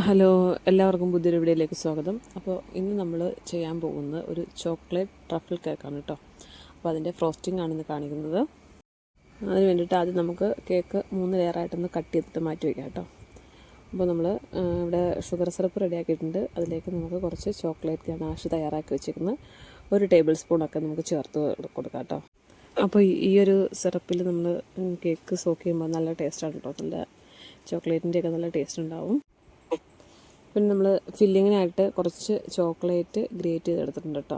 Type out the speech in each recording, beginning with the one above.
Hello, എല്ലാവർക്കും പുതിയൊരു വീഡിയോയിലേക്ക് സ്വാഗതം. അപ്പോൾ ഇന്ന് നമ്മൾ ചെയ്യാൻ പോകുന്നത് ഒരു ചോക്ലേറ്റ് ട്രഫിൾ കേക്കാണ് കേട്ടോ. അപ്പോൾ അതിൻ്റെ ഫ്രോസ്റ്റിംഗ് ആണ് ഇന്ന് കാണിക്കുന്നത്. അതിന് വേണ്ടിയിട്ട് ആദ്യം നമുക്ക് കേക്ക് 3 ലെയറായിട്ടൊന്ന് കട്ട് ചെയ്തിട്ട് മാറ്റി വയ്ക്കാം കേട്ടോ. അപ്പോൾ നമ്മൾ ഇവിടെ ഷുഗർ സിറപ്പ് റെഡിയാക്കിയിട്ടുണ്ട്. അതിലേക്ക് നമുക്ക് കുറച്ച് ചോക്ലേറ്റ് ഗനാഷ് തയ്യാറാക്കി വെച്ചിരിക്കുന്നത് 1 ടേബിൾ സ്പൂണൊക്കെ നമുക്ക് ചേർത്ത് കൊടുക്കാം കേട്ടോ. അപ്പോൾ ഈ ഒരു സിറപ്പിൽ നമ്മൾ കേക്ക് സോക്ക് ചെയ്യുമ്പോൾ നല്ല ടേസ്റ്റാണ് കേട്ടോ. നല്ല ചോക്ലേറ്റിൻ്റെയൊക്കെ നല്ല ടേസ്റ്റ് ഉണ്ടാവും. പിന്നെ നമ്മൾ ഫില്ലിങ്ങിനായിട്ട് കുറച്ച് ചോക്ലേറ്റ് ഗ്രേറ്റ് ചെയ്തെടുത്തിട്ടുണ്ട് കേട്ടോ.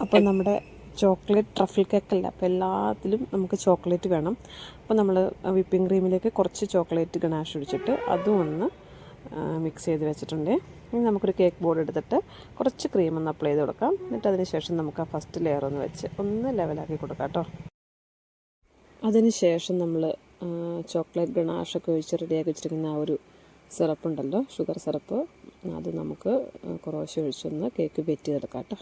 അപ്പോൾ നമ്മുടെ ചോക്ലേറ്റ് ട്രഫിൾ കേക്കല്ല, അപ്പോൾ എല്ലാത്തിലും നമുക്ക് ചോക്ലേറ്റ് വേണം. അപ്പോൾ നമ്മൾ വിപ്പിംഗ് ക്രീമിലേക്ക് കുറച്ച് ചോക്ലേറ്റ് ഗനാഷ് ഒഴിച്ചിട്ട് അതും ഒന്ന് മിക്സ് ചെയ്ത് വെച്ചിട്ടുണ്ട്. ഇനി നമുക്കൊരു കേക്ക് ബോർഡ് എടുത്തിട്ട് കുറച്ച് ക്രീം ഒന്ന് അപ്ലൈ ചെയ്ത് കൊടുക്കാം. എന്നിട്ട് അതിന് ശേഷം നമുക്ക് ആ ഫസ്റ്റ് ലെയർ ഒന്ന് വെച്ച് ഒന്ന് ലെവലാക്കി കൊടുക്കാം കേട്ടോ. അതിന് ശേഷം നമ്മൾ ചോക്ലേറ്റ് ഗനാഷൊക്കെ ഒഴിച്ച് റെഡിയാക്കി വെച്ചിരിക്കുന്ന ആ ഒരു സിറപ്പുണ്ടല്ലോ, ഷുഗർ സിറപ്പ്, അത് നമുക്ക് കുറേശ്ശെ ഒഴിച്ചൊന്ന് കേക്ക് ബേറ്റ് ചെയ്തെടുക്കാം കേട്ടോ.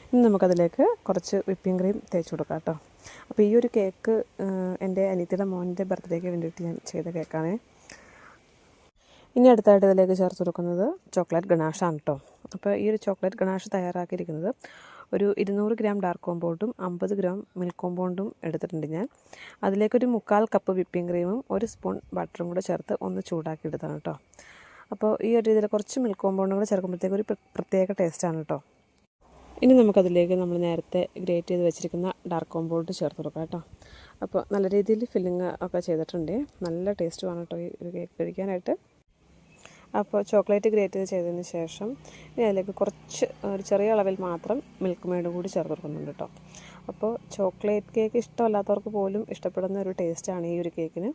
ഇനി നമുക്കതിലേക്ക് കുറച്ച് വിപ്പിംഗ് ക്രീം തേച്ച് കൊടുക്കാം കേട്ടോ. അപ്പോൾ ഈ ഒരു കേക്ക് എൻ്റെ അനിയത്തിയുടെ മോൻ്റെ ബർത്ത്ഡേക്ക് വേണ്ടിയിട്ട് ഞാൻ ചെയ്ത കേക്കാണ്. ഇനി അടുത്തായിട്ട് ഇതിലേക്ക് ചേർത്ത് കൊടുക്കുന്നത് ചോക്ലേറ്റ് ഗനാഷാണ് കേട്ടോ. അപ്പോൾ ഈ ഒരു ചോക്ലേറ്റ് ഗനാഷ് തയ്യാറാക്കിയിരിക്കുന്നത് ഒരു 200 ഗ്രാം ഡാർക്ക് കോമ്പൗണ്ടും 50 ഗ്രാം മിൽക്ക് കോമ്പൗണ്ടും എടുത്തിട്ടുണ്ട് ഞാൻ. അതിലേക്കൊരു 1/4 കപ്പ് വിപ്പിംഗ് ക്രീമും 1 സ്പൂൺ ബട്ടറും കൂടെ ചേർത്ത് ഒന്ന് ചൂടാക്കി എടുത്താണ് കേട്ടോ. അപ്പോൾ ഈ ഒരു രീതിയിൽ കുറച്ച് മിൽക്ക് കോമ്പൗണ്ടും കൂടെ ചേർക്കുമ്പോഴത്തേക്ക് ഒരു പ്രത്യേക ടേസ്റ്റാണ് കേട്ടോ. ഇനി നമുക്കതിലേക്ക് നമ്മൾ നേരത്തെ ഗ്രേറ്റ് ചെയ്ത് വെച്ചിരിക്കുന്ന ഡാർക്ക് കോമ്പൗണ്ട് ചേർത്ത് കൊടുക്കാം കേട്ടോ. അപ്പോൾ നല്ല രീതിയിൽ ഫില്ലിങ് ഒക്കെ ചെയ്തിട്ടുണ്ട്. നല്ല ടേസ്റ്റുമാണ് കേട്ടോ ഈ ഒരു കേക്ക് കഴിക്കാനായിട്ട്. അപ്പോൾ ചോക്ലേറ്റ് ഗ്രേറ്റ് ചെയ്തതിന് ശേഷം ഇനി അതിലേക്ക് കുറച്ച് ഒരു ചെറിയ അളവിൽ മാത്രം മിൽക്ക് മെയ്ഡ് കൂടി ചേർത്ത് കൊടുക്കുന്നുണ്ട് കേട്ടോ. അപ്പോൾ ചോക്ലേറ്റ് കേക്ക് ഇഷ്ടമല്ലാത്തവർക്ക് പോലും ഇഷ്ടപ്പെടുന്ന ഒരു ടേസ്റ്റാണ് ഈ ഒരു കേക്കിന്.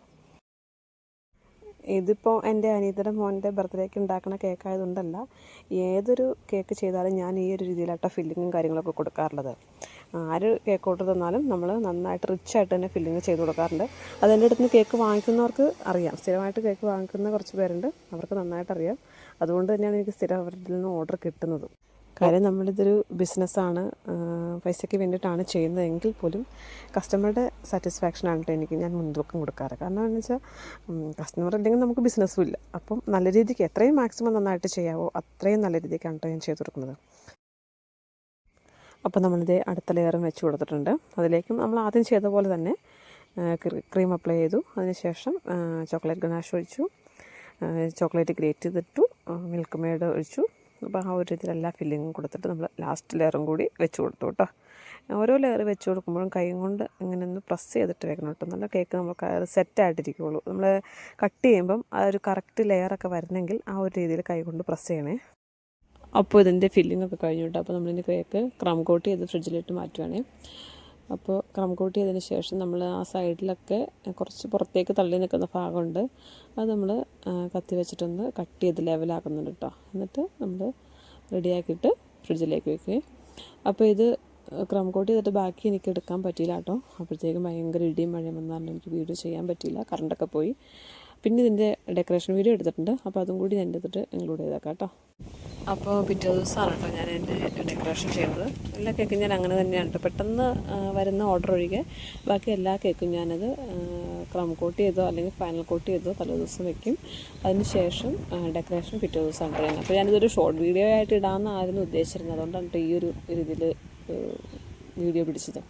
ഇതിപ്പോൾ എൻ്റെ അനിയത്തിയുടെ മോൻ്റെ ബർത്ത്ഡേക്ക് ഉണ്ടാക്കുന്ന കേക്കായതുകൊണ്ടല്ല, ഏതൊരു കേക്ക് ചെയ്താലും ഞാൻ ഈ ഒരു രീതിയിലാട്ടോ ഫില്ലിങ്ങും കാര്യങ്ങളൊക്കെ കൊടുക്കാറുള്ളത്. ആര് കേക്ക് ഓർഡർ തന്നാലും നമ്മൾ നന്നായിട്ട് റിച്ചായിട്ട് തന്നെ ഫില്ലിങ് ചെയ്ത് കൊടുക്കാറുണ്ട്. അതെൻ്റെ അടുത്ത് നിന്ന് കേക്ക് വാങ്ങിക്കുന്നവർക്ക് അറിയാം. സ്ഥിരമായിട്ട് കേക്ക് വാങ്ങിക്കുന്ന കുറച്ച് പേരുണ്ട്, അവർക്ക് നന്നായിട്ട് അറിയാം. അതുകൊണ്ട് തന്നെയാണ് എനിക്ക് സ്ഥിരം അവരുടെ നിന്ന് ഓർഡർ കിട്ടുന്നത്. കാര്യം നമ്മളിതൊരു ബിസിനസ്സാണ്, പൈസയ്ക്ക് വേണ്ടിയിട്ടാണ് ചെയ്യുന്നതെങ്കിൽ പോലും കസ്റ്റമറുടെ സാറ്റിസ്ഫാക്ഷനാണ് കേട്ടോ എനിക്ക് ഞാൻ മുൻതൂക്കം കൊടുക്കാറ്. കാരണം എന്ന് വെച്ചാൽ കസ്റ്റമർ ഇല്ലെങ്കിൽ നമുക്ക് ബിസിനസ്സും ഇല്ല. അപ്പം നല്ല രീതിക്ക് എത്രയും മാക്സിമം നന്നായിട്ട് ചെയ്യാവോ അത്രയും നല്ല രീതിക്കാണ് കേട്ടോ ഞാൻ ചെയ്ത് കൊടുക്കുന്നത്. അപ്പോൾ നമ്മളിത് അടുത്ത ലെയറും വെച്ച് കൊടുത്തിട്ടുണ്ട്. അതിലേക്കും നമ്മൾ ആദ്യം ചെയ്ത പോലെ തന്നെ ക്രീം അപ്ലൈ ചെയ്തു. അതിനുശേഷം ചോക്ലേറ്റ് ഗനാഷ് ഒഴിച്ചു, ചോക്ലേറ്റ് ഗ്രേറ്റ് ചെയ്തിട്ടു, മിൽക്ക് മെയ്ഡ് ഒഴിച്ചു. അപ്പോൾ ആ ഒരു രീതിയിൽ എല്ലാ ഫില്ലിങ്ങും കൊടുത്തിട്ട് നമ്മൾ ലാസ്റ്റ് ലെയറും കൂടി വെച്ച് കൊടുത്തു കേട്ടോ. ഓരോ ലെയർ വെച്ച് കൊടുക്കുമ്പോഴും കൈ കൊണ്ട് ഇങ്ങനെ ഒന്ന് പ്രസ് ചെയ്തിട്ട് വെക്കണം കേട്ടോ. നല്ല കേക്ക് നമുക്ക് സെറ്റായിട്ടിരിക്കുകയുള്ളൂ. നമ്മൾ കട്ട് ചെയ്യുമ്പം ആ ഒരു കറക്റ്റ് ലെയറൊക്കെ വരുന്നെങ്കിൽ ആ ഒരു രീതിയിൽ കൈ കൊണ്ട് പ്രസ് ചെയ്യണേ. അപ്പോൾ ഇതിൻ്റെ ഫില്ലിംഗ് ഒക്കെ കഴിഞ്ഞു കേട്ടോ. അപ്പോൾ നമ്മളിതിൻ്റെ കേക്ക് ക്രം കോട്ട് ചെയ്ത് ഫ്രിഡ്ജിലിട്ട് മാറ്റുവാണേ. അപ്പോൾ ക്രം കോട്ട് ചെയ്തതിന് ശേഷം നമ്മൾ ആ സൈഡിലൊക്കെ കുറച്ച് പുറത്തേക്ക് തള്ളി നിൽക്കുന്ന ഭാഗമുണ്ട്, അത് നമ്മൾ കത്തി വെച്ചിട്ടൊന്ന് കട്ട് ചെയ്ത് ലെവലാക്കുന്നുണ്ട് കേട്ടോ. എന്നിട്ട് നമ്മൾ റെഡിയാക്കിയിട്ട് ഫ്രിഡ്ജിലേക്ക് വയ്ക്കുകയും. അപ്പോൾ ഇത് ക്രം കോട്ട് ചെയ്തിട്ട് ബാക്കി എനിക്ക് എടുക്കാൻ പറ്റിയില്ല കേട്ടോ. അപ്പോഴത്തേക്കും ഭയങ്കര ഇടിയും മഴയും വന്നാലും എനിക്ക് വീഡിയോ ചെയ്യാൻ പറ്റിയില്ല, കറണ്ടൊക്കെ പോയി. പിന്നെ ഇതിൻ്റെ ഡെക്കറേഷൻ വീഡിയോ എടുത്തിട്ടുണ്ട്, അപ്പോൾ അതും കൂടി ഞാൻ എടുത്തിട്ട് ഇൻക്ലൂഡ് ചെയ്തേക്കാം കേട്ടോ. അപ്പോൾ പിറ്റേ ദിവസമാണ് കേട്ടോ ഞാൻ എൻ്റെ ഡെക്കറേഷൻ ചെയ്യുന്നത്. എല്ലാ കേക്കും ഞാൻ അങ്ങനെ തന്നെയാണ് കേട്ടോ. പെട്ടെന്ന് വരുന്ന ഓർഡർ ഒഴികെ ബാക്കി എല്ലാ കേക്കും ഞാനത് ക്രം കോട്ട് ചെയ്തോ അല്ലെങ്കിൽ ഫൈനൽ കോട്ട് ചെയ്തോ തലേ ദിവസം വയ്ക്കും. അതിന് ശേഷം ഡെക്കറേഷൻ പിറ്റേ ദിവസമാണ് കേട്ടോ. അപ്പോൾ ഞാനിതൊരു ഷോർട്ട് വീഡിയോ ആയിട്ട് ഇടാമെന്നായിരുന്നു ഉദ്ദേശിച്ചിരുന്നത്. അതുകൊണ്ടാണ് കേട്ടോ ഈ ഒരു രീതിയിൽ വീഡിയോ പിടിച്ചത്.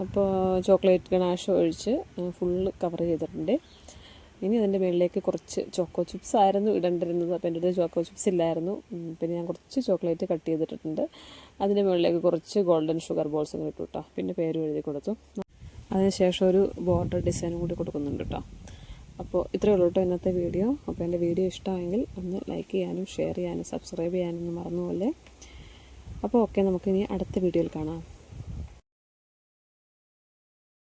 അപ്പോൾ ചോക്ലേറ്റ് ഗനാഷ് ഒഴിച്ച് ഫുള്ള് കവർ ചെയ്തിട്ടുണ്ട്. ഇനി അതിൻ്റെ മുകളിലേക്ക് കുറച്ച് ചോക്കോ ചിപ്സ് ആയിരുന്നു ഇടേണ്ടിരുന്നത്. അപ്പോൾ എൻ്റെ അടുത്ത് ചോക്കോ ചിപ്സ് ഇല്ലായിരുന്നു. പിന്നെ ഞാൻ കുറച്ച് ചോക്ലേറ്റ് കട്ട് ചെയ്തിട്ടുണ്ട്. അതിൻ്റെ മുകളിലേക്ക് കുറച്ച് ഗോൾഡൻ ഷുഗർ ബോൾസും ഇട്ടു കേട്ടോ. പിന്നെ പേരും എഴുതി കൊടുത്തു. അതിനുശേഷം ഒരു ബോർഡർ ഡിസൈനും കൂടി കൊടുക്കുന്നുണ്ട് കേട്ടോ. അപ്പോൾ ഇത്രയേ ഉള്ളൂ കേട്ടോ ഇന്നത്തെ വീഡിയോ. അപ്പോൾ എൻ്റെ വീഡിയോ ഇഷ്ടമായെങ്കിൽ ഒന്ന് ലൈക്ക് ചെയ്യാനും ഷെയർ ചെയ്യാനും സബ്സ്ക്രൈബ് ചെയ്യാനും മറന്നുപോലെ. അപ്പോൾ ഓക്കെ, നമുക്കിനി അടുത്ത വീഡിയോയിൽ കാണാം.